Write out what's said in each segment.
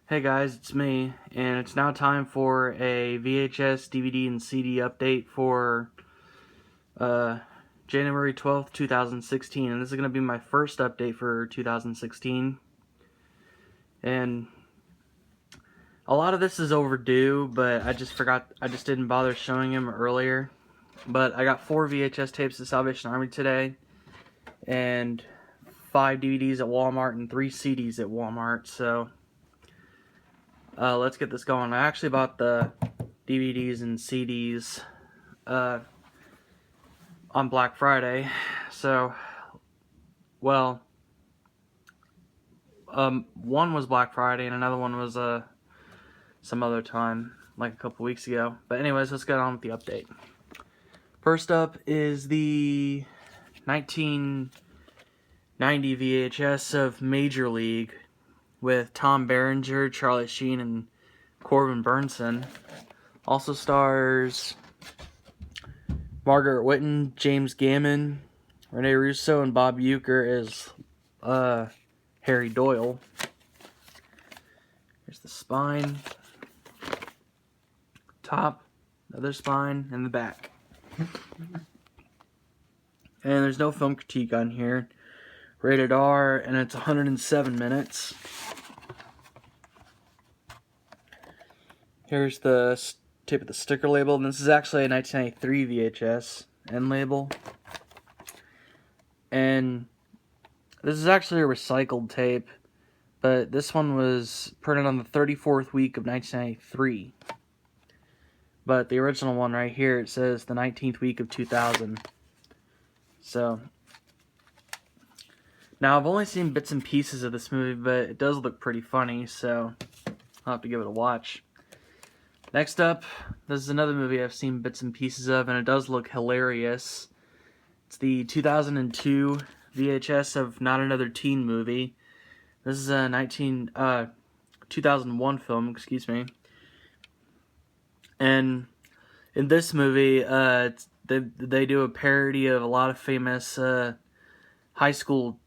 Hey guys, it's me, and it's now time for a VHS, DVD, and CD update for uh, January 12th, 2016, and this is going to be my first update for 2016, and a lot of this is overdue, but I just didn't bother showing him earlier, but I got 4 VHS tapes of Salvation Army today, and 5 DVDs at Walmart, and 3 CDs at Walmart, so let's get this going. I actually bought the DVDs and CDs on Black Friday, so, well, one was Black Friday and another one was some other time, like a couple weeks ago. But anyways, let's get on with the update. First up is the 1990 VHS of Major League with Tom Berenger, Charlie Sheen, and Corbin Burnson. Also stars Margaret Whitten, James Gammon, Rene Russo, and Bob Uecker as Harry Doyle. Here's the spine, top, another spine, and the back. And there's no film critique on here. Rated R, and it's 107 minutes. Here's the tip of the sticker label, and this is actually a 1993 VHS end label. And this is actually a recycled tape, but this one was printed on the 34th week of 1993. But the original one right here, it says the 19th week of 2000. So, now I've only seen bits and pieces of this movie, but it does look pretty funny, so I'll have to give it a watch. Next up, this is another movie I've seen bits and pieces of, and it does look hilarious. It's the 2002 VHS of Not Another Teen Movie. This is a 2001 film, excuse me. And in this movie, they do a parody of a lot of famous high school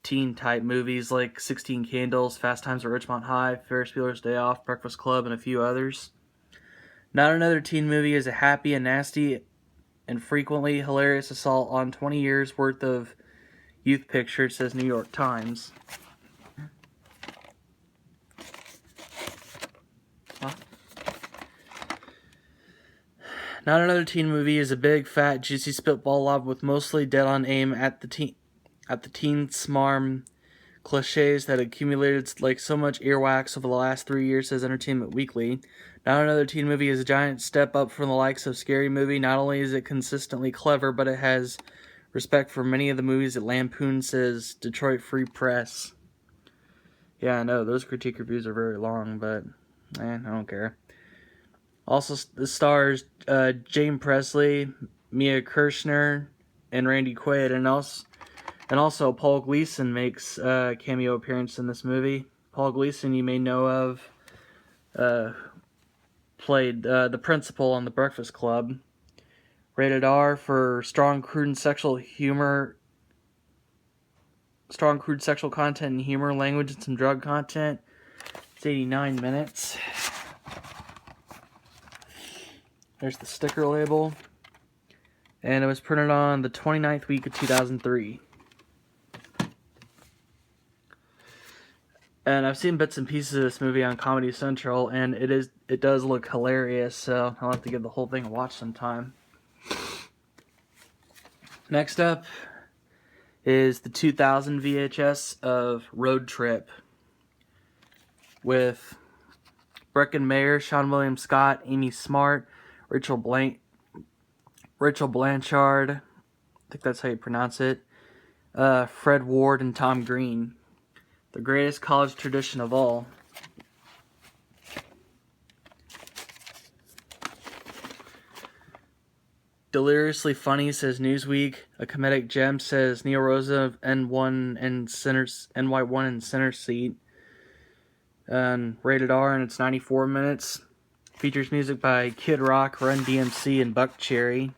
teen type movies like 16 Candles, Fast Times at Ridgemont High, Ferris Bueller's Day Off, Breakfast Club, and a few others. Not Another Teen Movie is a happy and nasty and frequently hilarious assault on 20 years worth of youth picture, says New York Times. Not Another Teen Movie is a big, fat, juicy spitball lob with mostly dead-on aim at the teen smarm cliches that accumulated like so much earwax over the last 3 years, says Entertainment Weekly. Not Another Teen Movie is a giant step up from the likes of Scary Movie. Not only is it consistently clever, but it has respect for many of the movies that Lampoon, says Detroit Free Press. Yeah, I know, those critique reviews are very long, but I don't care. Also, the stars Jane Presley, Mia Kirshner, and Randy Quaid, and also Paul Gleason makes a cameo appearance in this movie. Paul Gleason, you may know of, played the principal on The Breakfast Club. Rated R for strong, crude sexual content and humor, language, and some drug content. It's 89 minutes. There's the sticker label. And it was printed on the 29th week of 2003. And I've seen bits and pieces of this movie on Comedy Central, and it does look hilarious, so I'll have to give the whole thing a watch sometime. Next up is the 2000 VHS of Road Trip with Breckin Mayer, Sean William Scott, Amy Smart, Rachel Blanchard, I think that's how you pronounce it, Fred Ward, and Tom Green. The greatest college tradition of all. Deliriously funny, says Newsweek. A comedic gem, says Neil Rosa of NY1 and Center Seat. And rated R, and it's 94 minutes. Features music by Kid Rock, Run DMC, and Buckcherry.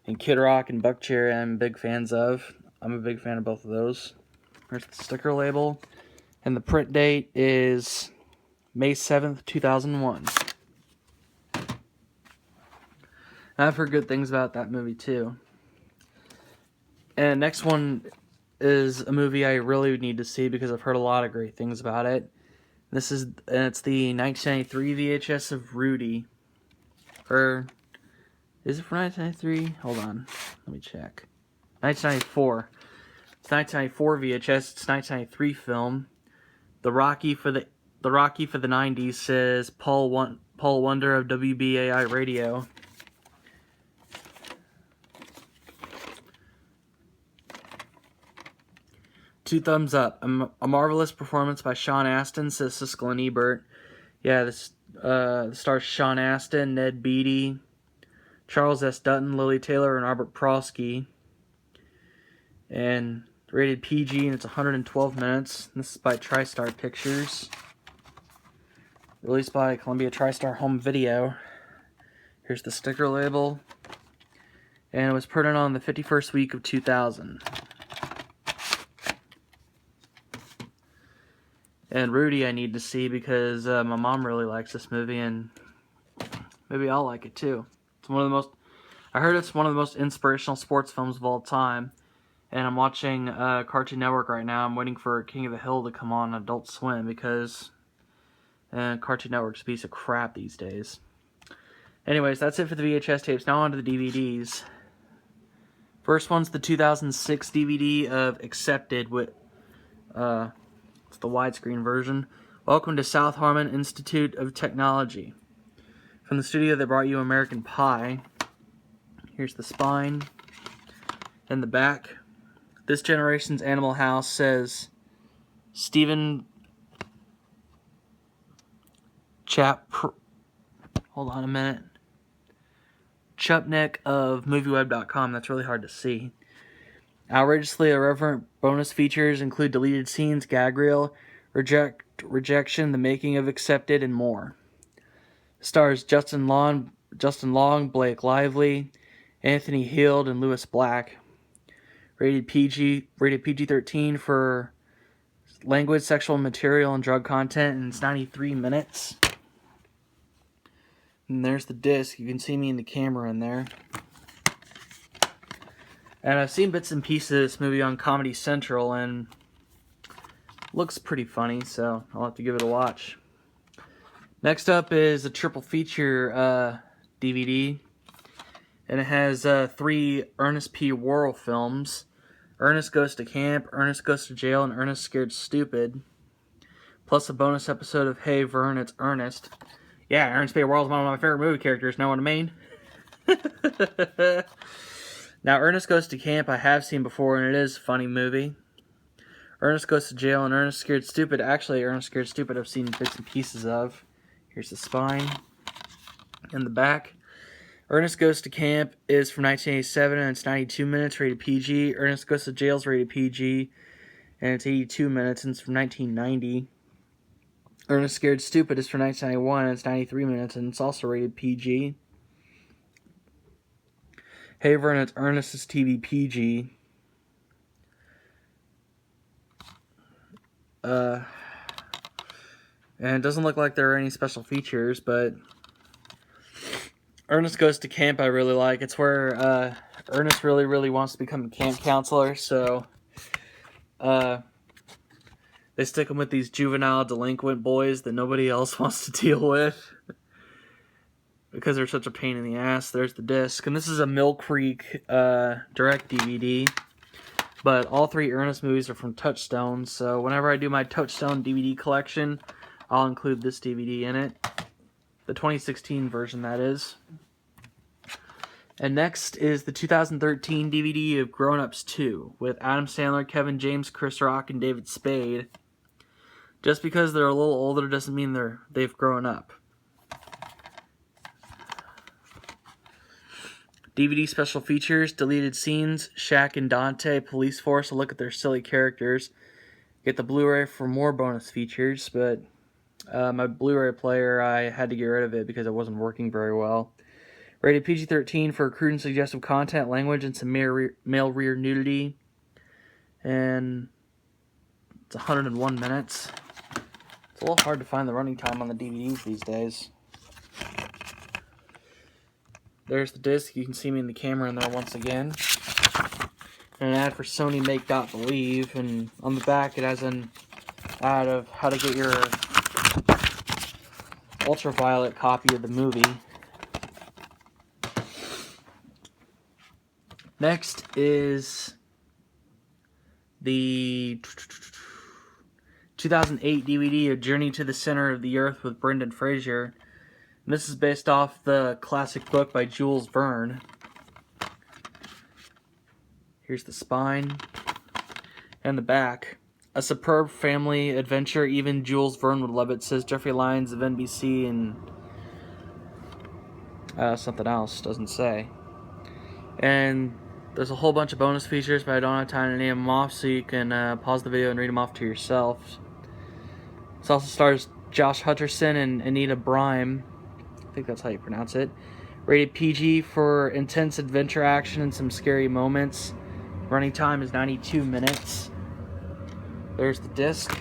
And Kid Rock and Buckcherry I'm big fans of. I'm a big fan of both of those. Here's the sticker label. And the print date is May 7th, 2001. I've heard good things about that movie too. And next one is a movie I really need to see because I've heard a lot of great things about it. It's the 1993 VHS of Rudy. Or is it from 1993? Hold on, let me check. 1994. It's 1994 VHS. It's 1993 film. The Rocky for the 90s, says Paul Wonder of WBAI Radio. Two thumbs up. A marvelous performance by Sean Astin, says Siskel and Ebert. Yeah, this stars Sean Astin, Ned Beatty, Charles S. Dutton, Lily Taylor, and Robert Prosky. And rated PG, and it's 112 minutes. This is by TriStar Pictures. Released by Columbia TriStar Home Video. Here's the sticker label. And it was printed on the 51st week of 2000. And Rudy I need to see because my mom really likes this movie, and maybe I'll like it too. I heard it's one of the most inspirational sports films of all time. And I'm watching Cartoon Network right now. I'm waiting for King of the Hill to come on Adult Swim because Cartoon Network's a piece of crap these days. Anyways, that's it for the VHS tapes. Now on to the DVDs. First one's the 2006 DVD of Accepted with it's the widescreen version. Welcome to South Harmon Institute of Technology. From the studio that brought you American Pie. Here's the spine and the back. This generation's Animal House, says Stephen hold on a minute. Chupnik of MovieWeb.com. That's really hard to see. Outrageously irreverent bonus features include deleted scenes, gag reel, rejection, the making of Accepted, and more. Stars Justin Long, Blake Lively, Anthony Heald, and Lewis Black. Rated PG-13 for language, sexual material, and drug content, and it's 93 minutes. And there's the disc. You can see me in the camera in there. And I've seen bits and pieces of this movie on Comedy Central, and looks pretty funny, so I'll have to give it a watch. Next up is a triple feature DVD, and it has 3 Ernest P. Worrell films. Ernest Goes to Camp, Ernest Goes to Jail, and Ernest Scared Stupid. Plus a bonus episode of Hey Vern, It's Ernest. Yeah, Ernest P. Worrell's one of my favorite movie characters, know what I mean? Now, Ernest Goes to Camp I have seen before, and it is a funny movie. Ernest Goes to Jail and Ernest Scared Stupid. Actually, Ernest Scared Stupid I've seen bits and pieces of. Here's the spine and the back. Ernest Goes to Camp is from 1987, and it's 92 minutes, rated PG. Ernest Goes to Jail is rated PG, and it's 82 minutes, and it's from 1990. Ernest Scared Stupid is from 1991, and it's 93 minutes, and it's also rated PG. Hey Vern, It's Ernest is TV PG. And it doesn't look like there are any special features, but Ernest Goes to Camp I really like. It's where Ernest really wants to become a camp counselor, so they stick him with these juvenile delinquent boys that nobody else wants to deal with because they're such a pain in the ass. There's the disc, and this is a Mill Creek direct DVD. But all 3 Ernest movies are from Touchstone, so whenever I do my Touchstone DVD collection, I'll include this DVD in it. The 2016 version, that is. And next is the 2013 DVD of Grown Ups 2, with Adam Sandler, Kevin James, Chris Rock, and David Spade. Just because they're a little older doesn't mean they've grown up. DVD special features, deleted scenes, Shaq and Dante, Police Force, a look at their silly characters. Get the Blu-ray for more bonus features, but my Blu-ray player, I had to get rid of it because it wasn't working very well. Rated PG-13 for crude and suggestive content, language, and some male rear nudity. And it's 101 minutes. It's a little hard to find the running time on the DVDs these days. There's the disc. You can see me in the camera in there once again. And an ad for Sony Make.Believe, and on the back it has an ad of how to get your ultraviolet copy of the movie. Next is the 2008 DVD of Journey to the Center of the Earth with Brendan Fraser. And this is based off the classic book by Jules Verne. Here's the spine and the back. A superb family adventure. Even Jules Verne would love it, says Jeffrey Lyons of NBC, and something else, doesn't say. And there's a whole bunch of bonus features, but I don't have time to name them off, so you can pause the video and read them off to yourself. This also stars Josh Hutcherson and Anita Bryme. I think that's how you pronounce it. Rated PG for intense adventure action and some scary moments. Running time is 92 minutes. There's the disc.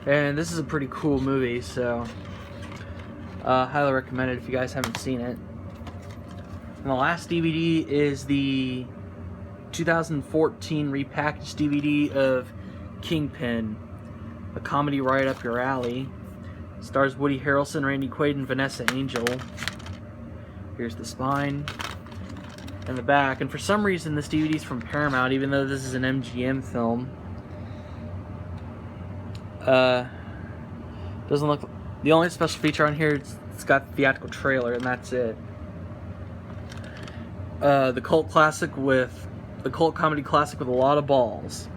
And this is a pretty cool movie, so highly recommend it if you guys haven't seen it. And the last DVD is the 2014 repackaged DVD of Kingpin, a comedy right up your alley. It stars Woody Harrelson, Randy Quaid, and Vanessa Angel. Here's the spine and the back. And for some reason, this DVD is from Paramount, even though this is an MGM film. Doesn't look. The only special feature on here is it's got the theatrical trailer, and that's it. The cult comedy classic with a lot of balls.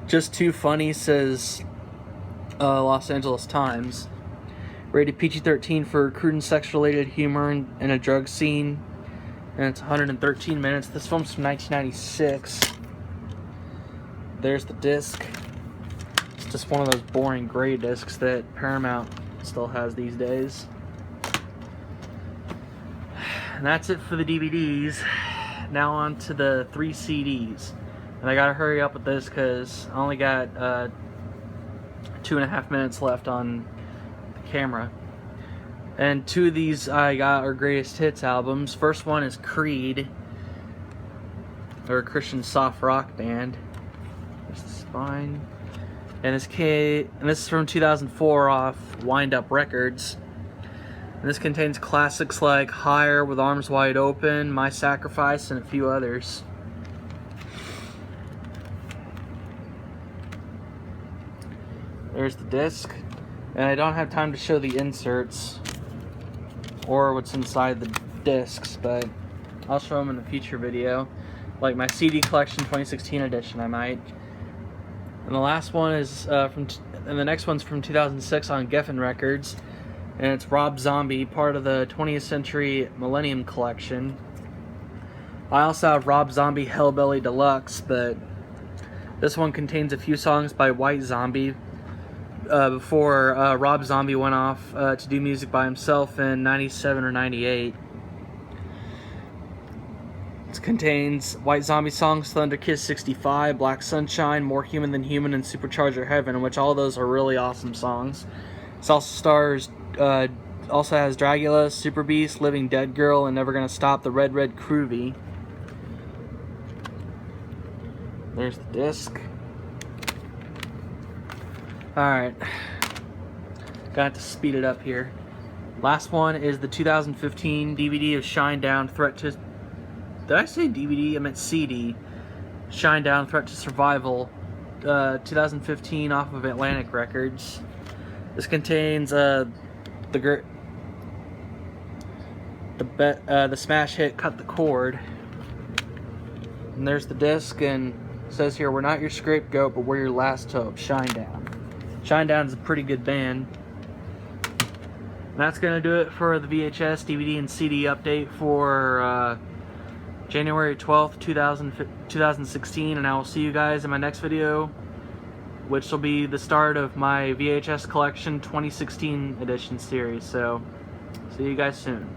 Just too funny, says Los Angeles Times. Rated PG-13 for crude and sex-related humor and a drug scene, and it's 113 minutes. This film's from 1996. There's the disc. It's just one of those boring gray discs that Paramount still has these days. And that's it for the DVDs. Now on to the 3 CDs. And I gotta hurry up with this because I only got 2.5 minutes left on the camera. And 2 of these I got are greatest hits albums. First one is Creed. They're a Christian soft rock band. There's the spine. And this is from 2004 off Wind Up Records. And this contains classics like Higher, With Arms Wide Open, My Sacrifice, and a few others. There's the disc. And I don't have time to show the inserts or what's inside the discs, but I'll show them in a future video. Like my CD collection 2016 edition, I might. And the last one is and the next one's from 2006 on Geffen Records. And it's Rob Zombie, part of the 20th Century Millennium Collection. I also have Rob Zombie Hellbelly Deluxe, but this one contains a few songs by White Zombie before Rob Zombie went off to do music by himself in 97 or 98. It contains White Zombie songs, Thunder Kiss 65, Black Sunshine, More Human Than Human, and Supercharger Heaven, which all those are really awesome songs. It also has Dragula, Super Beast, Living Dead Girl, and Never Gonna Stop, the Red Red Groovy. There's the disc. Alright. Gonna have to speed it up here. Last one is the 2015 DVD of Shinedown, Threat to... Did I say DVD? I meant CD. Shinedown, Threat to Survival. 2015 off of Atlantic Records. This contains the smash hit Cut the Cord. And there's the disc, and it says here, we're not your scapegoat, but we're your last hope. Shinedown. Shinedown is a pretty good band. And that's going to do it for the VHS, DVD, and CD update for January 12th, 2016. And I will see you guys in my next video, which will be the start of my VHS Collection 2016 edition series. So, see you guys soon.